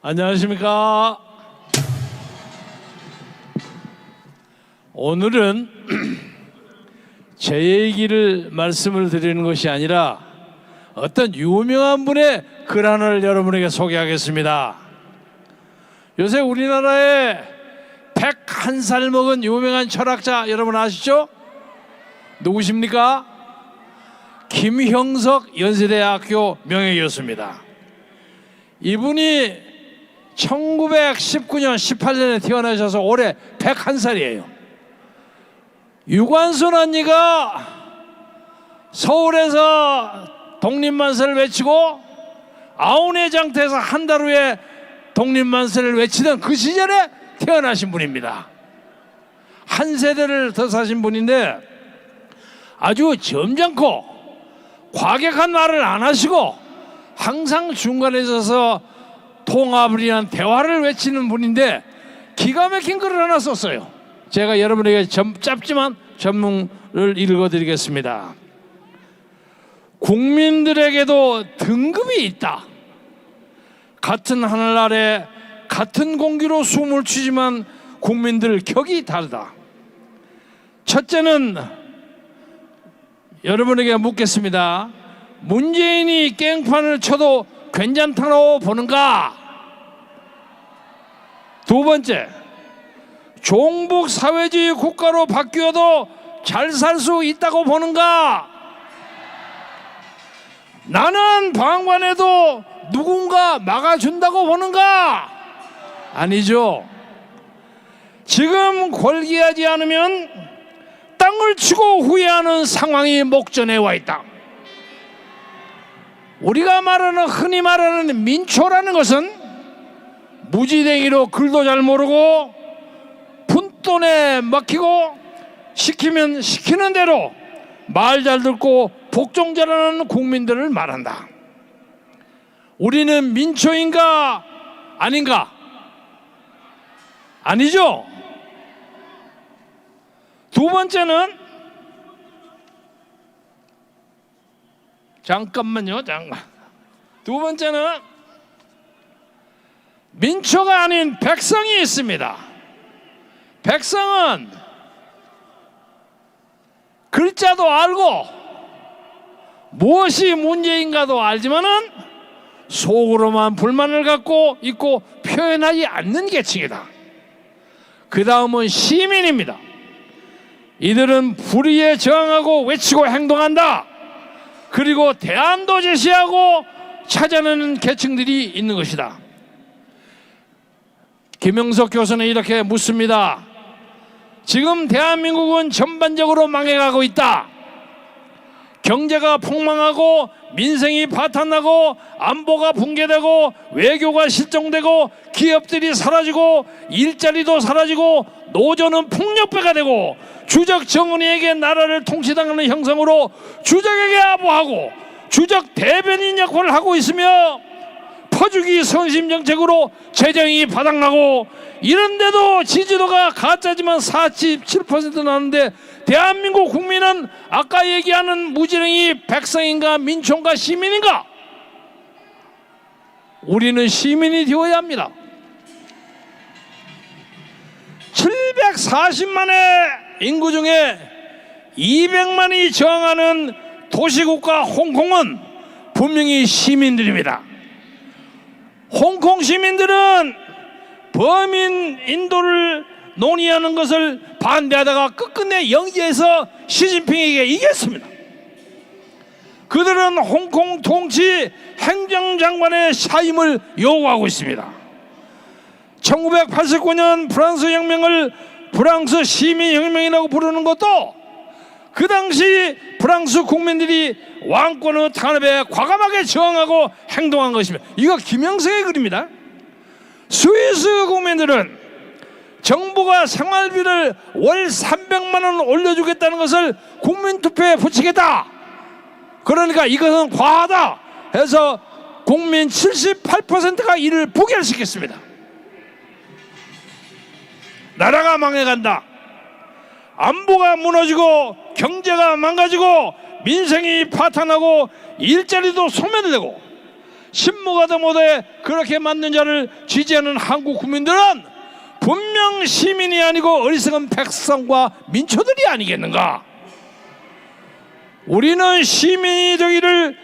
안녕하십니까. 오늘은 제 얘기를 말씀을 드리는 것이 아니라 어떤 유명한 분의 글 하나를 여러분에게 소개하겠습니다. 요새 우리나라에 101살 먹은 유명한 철학자 여러분 아시죠? 누구십니까? 김형석 연세대학교 명예교수입니다. 이분이 1919년 18년에 태어나셔서 올해 101살이에요. 유관순 언니가 서울에서 독립만세를 외치고 아우네장터에서 한 달 후에 독립만세를 외치던 그 시절에 태어나신 분입니다. 한 세대를 더 사신 분인데 아주 점잖고 과격한 말을 안 하시고 항상 중간에 있어서 통합을 위한 대화를 외치는 분인데 기가 막힌 글을 하나 썼어요. 제가 여러분에게 짧지만 전문을 읽어드리겠습니다. 국민들에게도 등급이 있다. 같은 하늘 아래 같은 공기로 숨을 쉬지만 국민들 격이 다르다. 첫째는 여러분에게 묻겠습니다. 문재인이 깽판을 쳐도 괜찮다고 보는가? 두 번째, 종북 사회주의 국가로 바뀌어도 잘 살 수 있다고 보는가? 나는 방관해도 누군가 막아준다고 보는가? 아니죠. 지금 골기하지 않으면 땅을 치고 후회하는 상황이 목전에 와 있다. 우리가 흔히 말하는 민초라는 것은 무지랭이로 글도 잘 모르고 푼돈에 먹히고 시키면 시키는 대로 말 잘 듣고 복종자라는 국민들을 말한다. 우리는 민초인가 아닌가? 아니죠. 두 번째는 잠깐만요. 두 번째는 민초가 아닌 백성이 있습니다. 백성은 글자도 알고 무엇이 문제인가도 알지만은 속으로만 불만을 갖고 있고 표현하지 않는 계층이다. 그 다음은 시민입니다. 이들은 불의에 저항하고 외치고 행동한다. 그리고 대안도 제시하고 찾아내는 계층들이 있는 것이다. 김형석 교수는 이렇게 묻습니다. 지금 대한민국은 전반적으로 망해가고 있다. 경제가 폭망하고 민생이 파탄나고 안보가 붕괴되고 외교가 실종되고 기업들이 사라지고 일자리도 사라지고 노조는 폭력배가 되고 주적 정은이에게 나라를 통치당하는 형상으로 주적에게 아부하고 주적 대변인 역할을 하고 있으며 퍼주기 선심 정책으로 재정이 바닥나고 이런데도 지지도가 가짜지만 47% 나는데 대한민국 국민은 아까 얘기하는 무지랭이 백성인가 민초인가 시민인가? 우리는 시민이 되어야 합니다. 740만의 인구 중에 200만이 저항하는 도시국가 홍콩은 분명히 시민들입니다. 홍콩 시민들은 범인 인도를 논의하는 것을 반대하다가 끝끝내 영지에서 시진핑에게 이겼습니다. 그들은 홍콩 통치 행정장관의 사임을 요구하고 있습니다. 1989년 프랑스 혁명을 프랑스 시민혁명이라고 부르는 것도 그 당시 프랑스 국민들이 왕권의 탄압에 과감하게 저항하고 행동한 것입니다. 이거 김형석의 글입니다. 스위스 국민들은 정부가 생활비를 월 300만 원 올려주겠다는 것을 국민투표에 붙이겠다. 그러니까 이것은 과하다 해서 국민 78%가 이를 부결시켰습니다. 나라가 망해간다. 안보가 무너지고 경제가 망가지고 민생이 파탄하고 일자리도 소멸되고 신무가도 못해 그렇게 만든 자를 지지하는 한국 국민들은 분명 시민이 아니고 어리석은 백성과 민초들이 아니겠는가? 우리는 시민이 되기를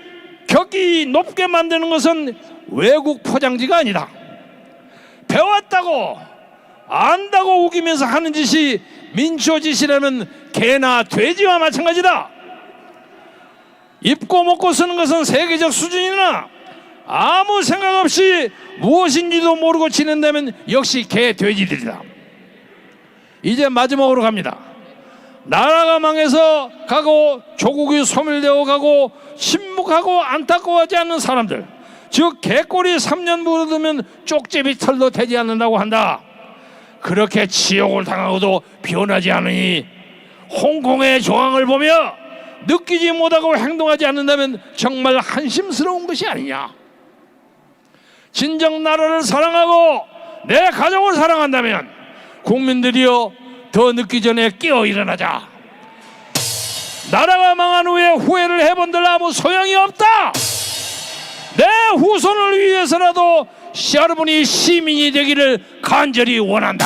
격이 높게 만드는 것은 외국 포장지가 아니다. 배웠다고 안다고 우기면서 하는 짓이 민초짓이라면 개나 돼지와 마찬가지다. 입고 먹고 쓰는 것은 세계적 수준이나 아무 생각 없이 무엇인지도 모르고 지낸다면 역시 개, 돼지들이다. 이제 마지막으로 갑니다. 나라가 망해서 가고 조국이 소멸되어 가고 침묵하고 안타까워하지 않는 사람들, 즉 개꼬리 3년 물어두면 쪽제비 털도 되지 않는다고 한다. 그렇게 치욕을 당하고도 변하지 않으니 홍콩의 조항을 보며 느끼지 못하고 행동하지 않는다면 정말 한심스러운 것이 아니냐. 진정 나라를 사랑하고 내 가족을 사랑한다면 국민들이여 더 늦기 전에 깨어 일어나자. 나라가 망한 후에 후회를 해본들 아무 소용이 없다. 내 후손을 위해서라도 여러분이 시민이 되기를 간절히 원한다.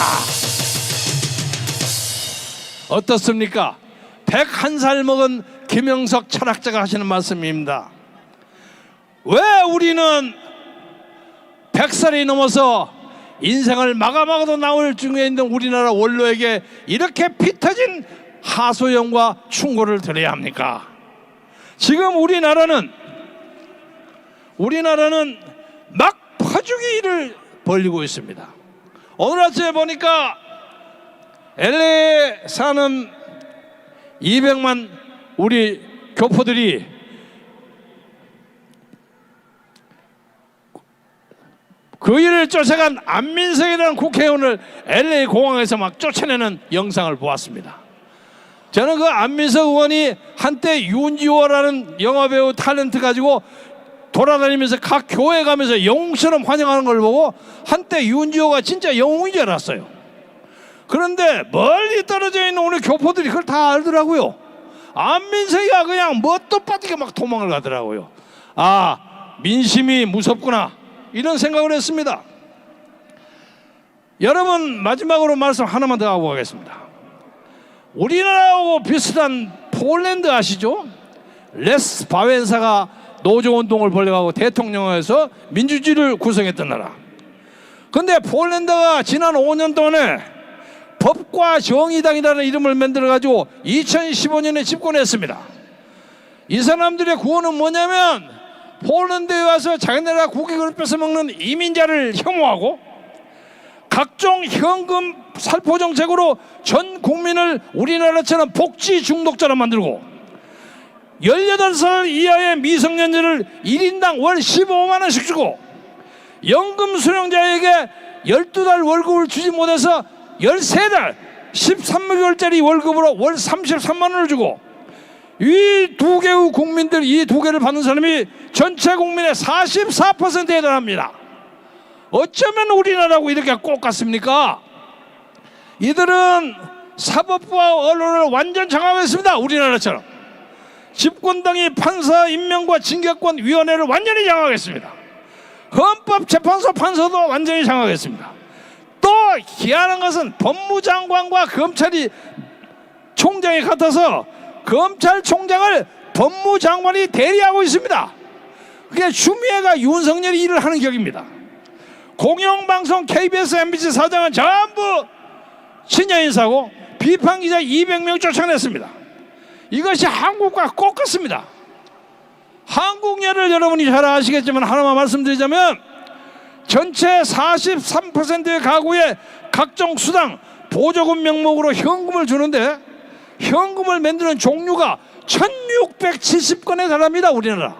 어떻습니까? 101살 먹은 김영석 철학자가 하시는 말씀입니다. 왜 우리는 100살이 넘어서 인생을 마감하고도 나올 중에 있는 우리나라 원로에게 이렇게 피 터진 하소연과 충고를 드려야 합니까? 지금 우리나라는 막 퍼주기를 벌이고 있습니다. 오늘 아침에 보니까 LA에 사는 200만 우리 교포들이 그 일을 쫓아간 안민석이라는 국회의원을 LA 공항에서 막 쫓아내는 영상을 보았습니다. 저는 그 안민석 의원이 한때 윤지호라는 영화배우 탤런트 가지고 돌아다니면서 각 교회 가면서 영웅처럼 환영하는 걸 보고 한때 윤지호가 진짜 영웅인 줄 알았어요. 그런데 멀리 떨어져 있는 우리 교포들이 그걸 다 알더라고요. 안민석이가 그냥 뭣도 빠지게 막 도망을 가더라고요. 아, 민심이 무섭구나, 이런 생각을 했습니다. 여러분, 마지막으로 말씀 하나만 더 하고 가겠습니다. 우리나라하고 비슷한 폴란드 아시죠? 레스 바웬사가 노조운동을 벌여가고 대통령에서 민주주의를 구성했던 나라. 근데 폴란드가 지난 5년 동안에 법과 정의당이라는 이름을 만들어가지고 2015년에 집권했습니다. 이 사람들의 구호는 뭐냐면 폴란드에 와서 자기네가 국익을 뺏어먹는 이민자를 혐오하고 각종 현금 살포 정책으로 전 국민을 우리나라처럼 복지 중독자로 만들고 18살 이하의 미성년자를 1인당 월 15만 원씩 주고 연금 수령자에게 12달 월급을 주지 못해서 13달 13개월짜리 월급으로 월 33만 원을 주고, 이 두 개의 국민들, 이 두 개를 받는 사람이 전체 국민의 44%에 달합니다. 어쩌면 우리나라하고 이렇게 꼭 같습니까? 이들은 사법부와 언론을 완전 장악했습니다. 우리나라처럼 집권당이 판사 임명과 징계권 위원회를 완전히 장악했습니다. 헌법재판소 판사도 완전히 장악했습니다. 또 희한한 것은 법무장관과 검찰이 총장이 같아서 검찰총장을 법무장관이 대리하고 있습니다. 그게 추미애가 윤석열이 일을 하는 격입니다. 공영방송 KBS, MBC 사장은 전부 친여 인사고 비판기자 200명 쫓아냈습니다. 이것이 한국과 꼭 같습니다. 한국예를 여러분이 잘 아시겠지만 하나만 말씀드리자면 전체 43%의 가구에 각종 수당, 보조금 명목으로 현금을 주는데 현금을 만드는 종류가 1670건에 달합니다. 우리나라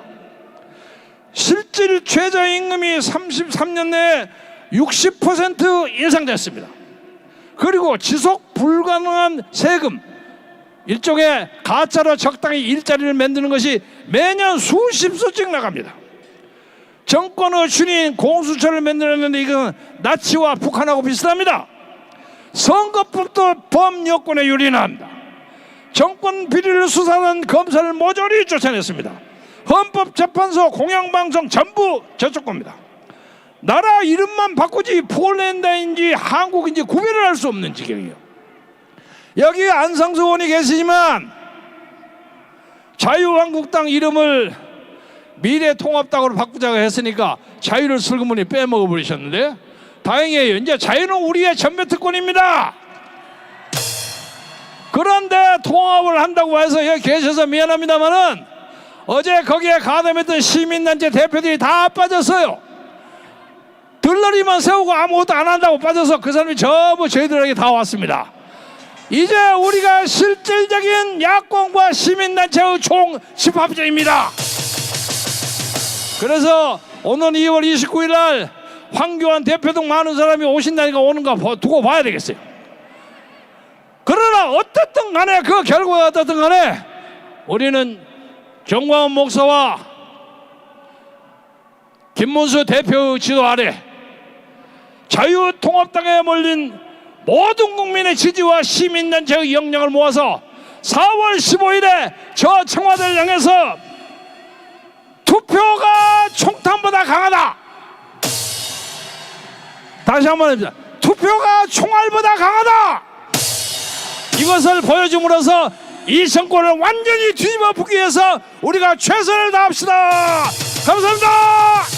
실질 최저임금이 33년 내에 60% 인상됐습니다. 그리고 지속 불가능한 세금, 일종의 가짜로 적당히 일자리를 만드는 것이 매년 수십수씩 나갑니다. 정권의 주인 공수처를 만들었는데 이건 나치와 북한하고 비슷합니다. 선거법도 범여권에 유린합니다. 정권 비리를 수사하는 검사를 모조리 쫓아냈습니다. 헌법재판소, 공영방송 전부 저쪽 겁니다. 나라 이름만 바꾸지 폴란드인지 한국인지 구별을 할 수 없는 지경이에요. 여기 안상수 의원이 계시지만 자유한국당 이름을 미래통합당으로 바꾸자고 했으니까 자유를 슬그머니 빼먹어 버리셨는데 다행이에요. 이제 자유는 우리의 전배특권입니다. 그런데 통합을 한다고 해서 여기 계셔서 미안합니다만은 어제 거기에 가담했던 시민단체 대표들이 다 빠졌어요. 들러리만 세우고 아무것도 안 한다고 빠져서 그 사람이 전부 저희들에게 다 왔습니다. 이제 우리가 실질적인 야권과 시민단체의 총집합체입니다. 그래서 오늘 2월 29일 날 황교안 대표 등 많은 사람이 오신다니까 오는가 두고 봐야 되겠어요. 그러나 어떻든 간에 그 결과가 어떻든 간에 우리는 정광훈 목사와 김문수 대표의 지도 아래 자유통합당에 몰린 모든 국민의 지지와 시민단체의 역량을 모아서 4월 15일에 저 청와대를 향해서 투표가 총탄보다 강하다. 다시 한번 해봅니다. 투표가 총알보다 강하다. 이것을 보여줌으로써 이 정권을 완전히 뒤집어 붓기 위해서 우리가 최선을 다합시다. 감사합니다.